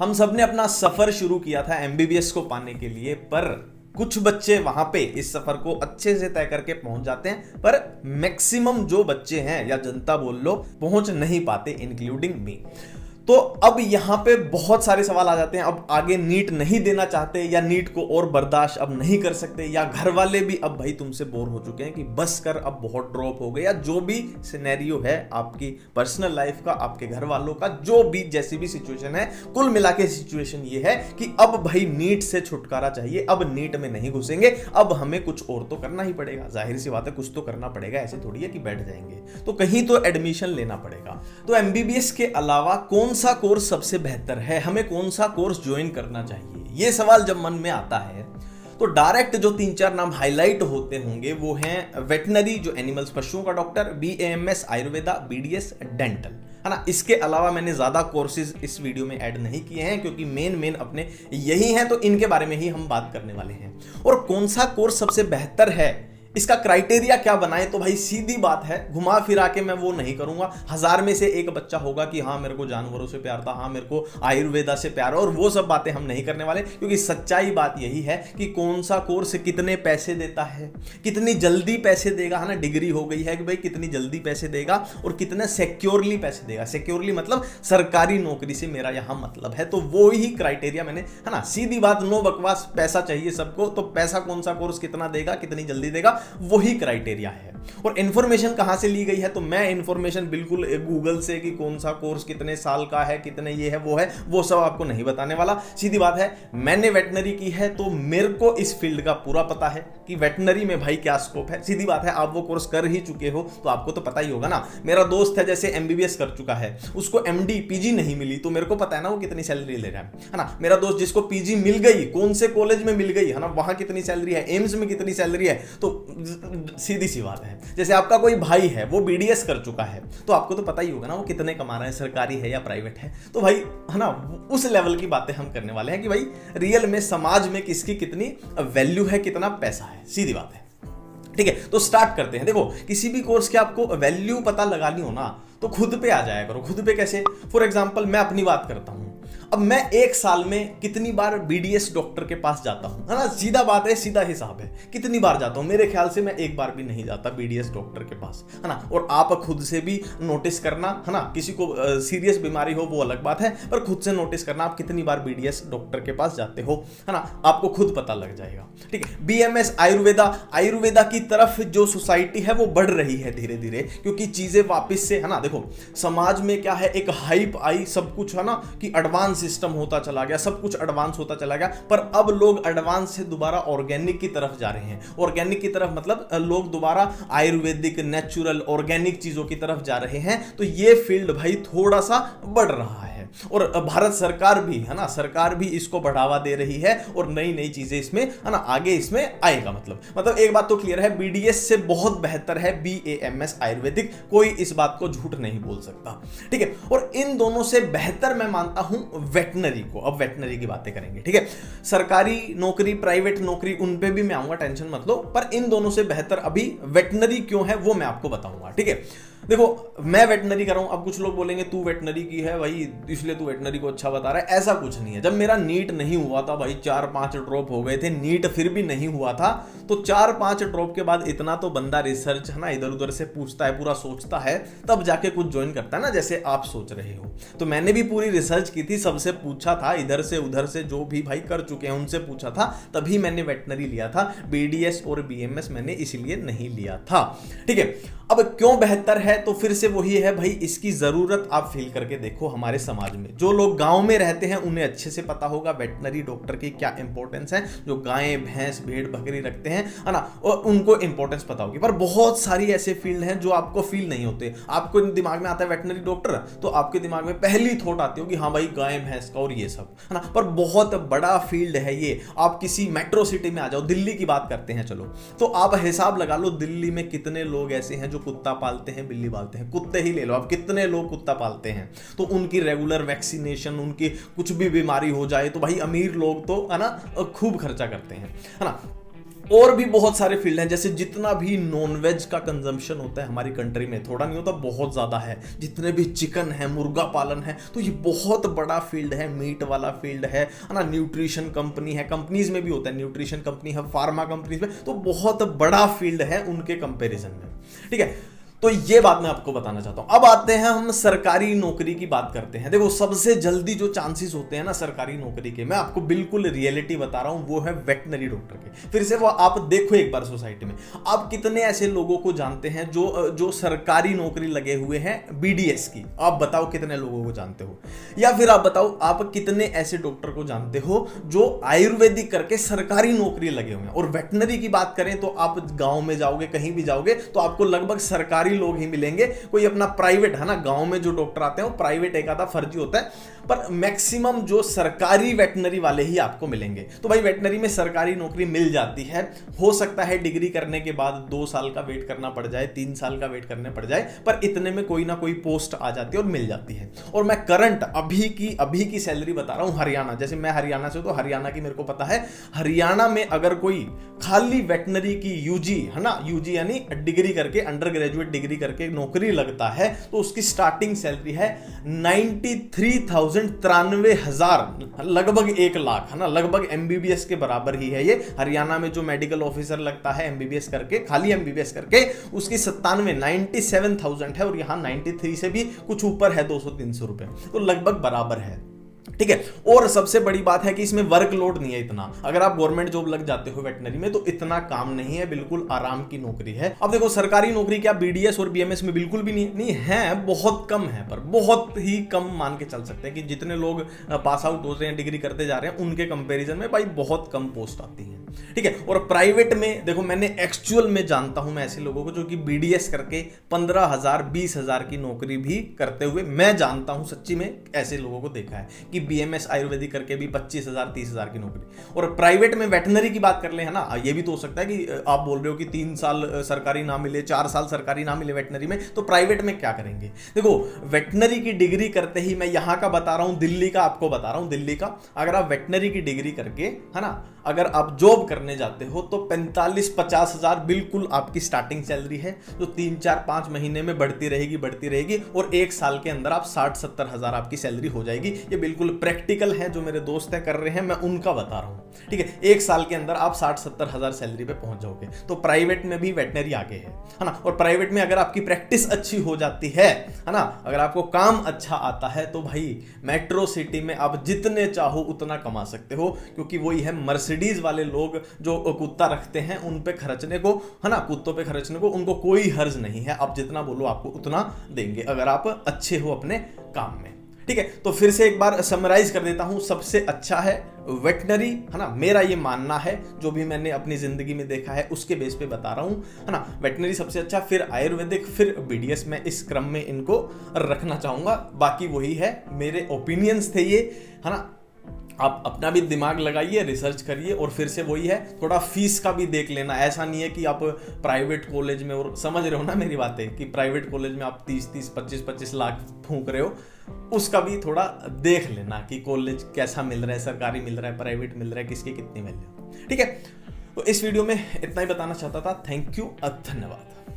हम सब ने अपना सफर शुरू किया था एमबीबीएस को पाने के लिए, पर कुछ बच्चे वहां पे इस सफर को अच्छे से तय करके पहुंच जाते हैं, पर मैक्सिमम जो बच्चे हैं या जनता बोल लो पहुंच नहीं पाते, इंक्लूडिंग मी। तो अब यहाँ पे बहुत सारे सवाल आ जाते हैं। अब आगे नीट नहीं देना चाहते, या नीट को और बर्दाश्त अब नहीं कर सकते, या घर वाले भी अब भाई तुमसे बोर हो चुके हैं कि बस कर, अब बहुत ड्रॉप हो गए, या जो भी सिनेरियो है आपकी पर्सनल लाइफ का, आपके घर वालों का, जो भी जैसी भी सिचुएशन है, कुल मिला के सिचुएशन ये है कि अब भाई नीट से छुटकारा चाहिए, अब नीट में नहीं घुसेंगे, अब हमें कुछ और तो करना ही पड़ेगा। जाहिर सी बात है, कुछ तो करना पड़ेगा, ऐसे थोड़ी है कि बैठ जाएंगे, तो कहीं तो एडमिशन लेना पड़ेगा। तो एमबीबीएस के अलावा कौन सा कोर्स सबसे बेहतर है, हमें कौन सा कोर्स ज्वाइन करना चाहिए, ये सवाल जब मन में आता है तो डायरेक्ट जो 3-4 नाम हाईलाइट होते होंगे वो हैं वेटनरी, जो एनिमल्स पशुओं का doctor, BAMS Ayurveda, BDS dental, है ना। इसके अलावा मैंने ज्यादा कोर्सेज इस वीडियो में ऐड नहीं किए हैं क्योंकि मेन अपने यही हैं, तो इनके बारे में ही हम बात करने वाले हैं। और कौन सा कोर्स सबसे बेहतर है, इसका क्राइटेरिया क्या बनाए, तो भाई सीधी बात है, घुमा फिरा के मैं वो नहीं करूंगा। 1000 में से एक बच्चा होगा कि हाँ मेरे को जानवरों से प्यार था, हाँ मेरे को आयुर्वेदा से प्यार है, और वो सब बातें हम नहीं करने वाले, क्योंकि सच्चाई बात यही है कि कौन सा कोर्स कितने पैसे देता है, कितनी जल्दी पैसे देगा, है ना। डिग्री हो गई है कि भाई कितनी जल्दी पैसे देगा और कितने सिक्योरली पैसे देगा। सिक्योरली मतलब सरकारी नौकरी से मेरा यहां मतलब है, तो वो ही क्राइटेरिया मैंने, है ना। सीधी बात, नो बकवास, पैसा चाहिए सबको, तो पैसा कौन सा कोर्स कितना देगा, कितनी जल्दी देगा, वही क्राइटेरिया है। और इंफॉर्मेशन कहां से ली गई है, तो मैं इंफॉर्मेशन बिल्कुल गूगल से कि कौन सा कोर्स कितने साल का है, कितने ये है वो सब आपको नहीं बताने वाला। सीधी बात है, मैंने वेटनरी की है तो मेरे को इस फील्ड का पूरा पता है कि वेटनरी में भाई क्या स्कोप है। सीधी बात है, आप वो कोर्स कर ही चुके हो तो आपको तो पता ही होगा ना। मेरा दोस्त है जैसे एमबीबीएस कर चुका है, उसको एमडी पीजी नहीं मिली, तो मेरे को पता है ना वो कितनी सैलरी ले रहा है ना। मेरा दोस्त जिसको पीजी मिल गई, कौन से कॉलेज में मिल गई, है ना, वहां कितनी सैलरी है, एम्स में कितनी सैलरी है, तो सीधी सी बात है। जैसे आपका कोई भाई है वो बीडीएस कर चुका है, तो आपको तो पता ही होगा ना वो कितने कमा रहा है, सरकारी है या प्राइवेट है। तो भाई, है ना, उस लेवल की बातें हम करने वाले हैं कि भाई रियल में समाज में किसकी कितनी वैल्यू है, कितना पैसा है। सीधी बात है, ठीक है। तो स्टार्ट करते हैं। देखो, किसी भी कोर्स की आपको वैल्यू पता लगानी हो ना, तो खुद पे आ जाया करो। खुद पे कैसे? फॉर एग्जांपल मैं अपनी बात करता हूं। अब मैं एक साल में कितनी बार बीडीएस डॉक्टर के पास जाता हूं, है ना। सीधा बात है, सीधा हिसाब है, कितनी बार जाता हूं। मेरे ख्याल से मैं एक बार भी नहीं जाता बीडीएस डॉक्टर के पास, है ना। और आप खुद से भी नोटिस करना, है ना, किसी को सीरियस बीमारी हो वो अलग बात है, पर खुद से नोटिस करना आप कितनी बार बीडीएस डॉक्टर के पास जाते हो, है ना, आपको खुद पता लग जाएगा। ठीक है। बीएमएस आयुर्वेदा की तरफ जो सोसाइटी है वो बढ़ रही है धीरे धीरे, क्योंकि चीजें वापस से, है ना, देखो समाज में क्या है, एक हाइप आई, सब कुछ, है ना, कि एडवांस सिस्टम होता चला गया, सब कुछ एडवांस होता चला गया, पर अब लोग एडवांस से दोबारा ऑर्गेनिक की तरफ जा रहे हैं। ऑर्गेनिक की तरफ मतलब लोग दोबारा आयुर्वेदिक, नेचुरल, ऑर्गेनिक चीजों की तरफ जा रहे हैं। तो ये फील्ड भाई थोड़ा सा बढ़ रहा है, और भारत सरकार भी, है ना, सरकार भी इसको बढ़ावा दे रही है, और नई नई चीजें इसमें, है ना, आगे इसमें आएगा। मतलब एक बात तो क्लियर है, बीडीएस से बहुत बेहतर है बीएएमएस आयुर्वेदिक, कोई इस बात को झूठ नहीं बोल सकता। ठीक है। और इन दोनों से बेहतर मैं मानता हूं वेटनरी को। अब वेटनरी की बातें करेंगे, ठीक है। सरकारी नौकरी, प्राइवेट नौकरी, उन पे भी मैं आऊंगा, टेंशन मत लो, पर इन दोनों से बेहतर अभी वेटनरी क्यों है वो मैं आपको बताऊंगा। ठीक है। देखो, मैं वेटनरी कर रहा हूं, अब कुछ लोग बोलेंगे तू वेटनरी की है भाई इसलिए तू वेटनरी को अच्छा बता रहा है। ऐसा कुछ नहीं है। जब मेरा नीट नहीं हुआ था भाई, 4-5 ड्रॉप हो गए थे, नीट फिर भी नहीं हुआ था, तो 4-5 ड्रॉप के बाद इतना तो बंदा रिसर्च, है ना, इधर उधर से पूछता है, पूरा सोचता है, तब जाके कुछ ज्वाइन करता है ना, जैसे आप सोच रहे हो। तो मैंने भी पूरी रिसर्च की थी, सबसे पूछा था, इधर से उधर से जो भी भाई कर चुके हैं उनसे पूछा था, तभी मैंने वेटनरी लिया था। बीडीएस और बीएमएस मैंने इसलिए नहीं लिया था। ठीक है। अब क्यों बेहतर है, तो फिर से वही है भाई, इसकी जरूरत आप फील करके देखो। हमारे समाज में जो लोग गांव में रहते हैं उन्हें अच्छे से पता होगा वेटनरी डॉक्टर की क्या इंपॉर्टेंस है। जो गायें, भैंस, भेड़, बकरी रखते हैं, है ना, और उनको इंपॉर्टेंस पता होगी। पर बहुत सारी ऐसे फील्ड हैं जो आपको फील नहीं होते। आपको दिमाग में आता है वेटनरी डॉक्टर, तो आपके दिमाग में पहली थॉट आती होगी हाँ भाई गाय भैंस का और ये सब, है ना। पर बहुत बड़ा फील्ड है ये। आप किसी मेट्रो सिटी में आ जाओ, दिल्ली की बात करते हैं चलो, तो आप हिसाब लगा लो दिल्ली में कितने लोग ऐसे हैं जो कुत्ता पालते हैं, बिल्ली पालते हैं। कुत्ते ही ले लो आप, कितने लोग कुत्ता पालते हैं, तो उनकी रेगुलर वैक्सीनेशन, उनकी कुछ भी बीमारी हो जाए तो भाई अमीर लोग तो, है ना, खूब खर्चा करते हैं, है ना। और भी बहुत सारे फील्ड हैं, जैसे जितना भी नॉनवेज का कंजम्पशन होता है हमारी कंट्री में, थोड़ा नहीं होता, बहुत ज्यादा है। जितने भी चिकन है, मुर्गा पालन है, तो ये बहुत बड़ा फील्ड है, मीट वाला फील्ड है ना। न्यूट्रिशन कंपनी है, कंपनीज में भी होता है, न्यूट्रिशन कंपनी है, फार्मा कंपनीज में, तो बहुत बड़ा फील्ड है उनके कंपेरिजन में, ठीक है। तो ये बात मैं आपको बताना चाहता हूं। अब आते हैं हम सरकारी नौकरी की बात करते हैं। देखो, सबसे जल्दी जो चांसेस होते हैं ना सरकारी नौकरी के, मैं आपको बिल्कुल रियलिटी बता रहा हूं, वो है वेटनरी डॉक्टर के। फिर से वो आप देखो एक बार सोसाइटी में, आप कितने ऐसे लोगों को जानते हैं जो सरकारी नौकरी लगे हुए हैं बीडीएस की? आप बताओ कितने लोगों को जानते हो? या फिर आप बताओ आप कितने ऐसे डॉक्टर को जानते हो जो आयुर्वेदिक करके सरकारी नौकरी लगे हुए हैं? और वेटनरी की बात करें तो आप गांव में जाओगे, कहीं भी जाओगे, तो आपको लगभग सरकारी लोग ही मिलेंगे। कोई अपना प्राइवेट है ना, गांव में जो डॉक्टर आते हैं वो प्राइवेट एक आधा फर्जी होता है, पर मैक्सिमम जो सरकारी वेटनरी वाले ही आपको मिलेंगे। तो भाई वेटनरी में सरकारी नौकरी मिल जाती है। हो सकता है डिग्री करने के बाद 2 साल का वेट करना पड़ जाए, 3 साल का वेट करने पड़ जाए, पर इतने में कोई ना कोई पोस्ट आ जाती है और मिल जाती है। और मैं करंट अभी की सैलरी बता रहा हूं हरियाणा, जैसे मैं हरियाणा से हूं तो हरियाणा की मेरे को पता है। हरियाणा में अगर कोई खाली वेटनरी की यूजी है ना, यूजी यानी डिग्री करके, अंडर ग्रेजुएट डिग्री करके नौकरी लगता है, तो उसकी स्टार्टिंग सैलरी है 93,000, लगभग 1 लाख है ना, लगभग एमबीबीएस के बराबर ही है ये। हरियाणा में जो मेडिकल ऑफिसर लगता है एमबीबीएस करके, खाली एमबीबीएस करके, उसकी 97,000 है, और यहां 93 से भी कुछ ऊपर है, 200-300 रुपए, तो लगभग बराबर है, ठीक है। और सबसे बड़ी बात है कि इसमें वर्कलोड नहीं है इतना। अगर आप गवर्नमेंट जॉब लग जाते हो वेटनरी में तो इतना काम नहीं है, बिल्कुल आराम की नौकरी है। अब देखो, सरकारी नौकरी क्या बीडीएस और बीएमएस में बिल्कुल भी नहीं है, बहुत कम है, पर बहुत ही कम मान के चल सकते हैं कि जितने लोग पास आउट हो रहे हैं, डिग्री करते जा रहे हैं, उनके कंपेरिजन में भाई बहुत कम पोस्ट आती है, ठीक है। और प्राइवेट में देखो, मैंने एक्चुअल में जानता हूं मैं ऐसे लोगों को जो कि बीडीएस करके 15,000 20,000 की नौकरी भी करते हुए मैं जानता हूं, सच्ची में ऐसे लोगों को देखा है कि बीएमएस आयुर्वेदिक करके भी 25,000 30,000 की नौकरी। और प्राइवेट में वेटनरी की बात कर ले, है ना, ये भी तो हो सकता है कि आप बोल रहे हो कि 3 साल सरकारी ना मिले, 4 साल सरकारी ना मिले वेटनरी में, तो प्राइवेट में क्या करेंगे? देखो, वेटनरी की डिग्री करते ही, मैं यहां का बता रहा हूं, दिल्ली का आपको बता रहा हूं, दिल्ली का, अगर आप वेटनरी की डिग्री करके, है ना, अगर आप जॉब करने जाते हो तो 45-50 हजार बिल्कुल आपकी स्टार्टिंग सैलरी है, जो 3-4-5 महीने में बढ़ती रहेगी, और 1 साल के अंदर आप 60-70 हजार आपकी सैलरी हो जाएगी। ये बिल्कुल प्रैक्टिकल है, जो मेरे दोस्त है कर रहे हैं, मैं उनका बता रहा हूं, ठीक है। 1 साल के अंदर आप 60-70 हजार सैलरी पे पहुंच जाओगे। तो प्राइवेट में भी वेटनरी आगे है ना। और प्राइवेट में अगर आपकी प्रैक्टिस अच्छी हो जाती है ना, अगर आपको काम अच्छा आता है, तो भाई मेट्रो सिटी में आप जितने चाहो उतना कमा सकते हो, क्योंकि वही है मर्सिडीज वाले लोग जो कुत्ता रखते हैं उन पे खर्चने को, है ना, कुत्तों पे खर्चने को उनको कोई हर्ज नहीं है। आप जितना बोलो आपको उतना देंगे, अगर आप अच्छे हो अपने काम में, ठीक है। तो फिर से एक बार समराइज कर देता हूं, सबसे अच्छा है वेटनरी, है ना, मेरा ये मानना है, जो भी मैंने अपनी जिंदगी में देखा है उसके बेस पे बता रहा हूं, है ना। वेटनरी सबसे अच्छा, फिर आयुर्वेदिक, फिर बीडीएस। मैं इस क्रम में इनको रखना चाहूंगा। बाकी वही है, मेरे ओपिनियंस थे ये, है ना। आप अपना भी दिमाग लगाइए, रिसर्च करिए, और फिर से वही है, थोड़ा फीस का भी देख लेना। ऐसा नहीं है कि आप प्राइवेट कॉलेज में, और समझ रहे हो ना मेरी बातें, कि प्राइवेट कॉलेज में आप 30-30 25-25 लाख फूंक रहे हो, उसका भी थोड़ा देख लेना कि कॉलेज कैसा मिल रहा है, सरकारी मिल रहा है, प्राइवेट मिल रहा है, किसकी कितनी वैल्यू, ठीक है। तो इस वीडियो में इतना ही बताना चाहता था। थैंक यू, धन्यवाद।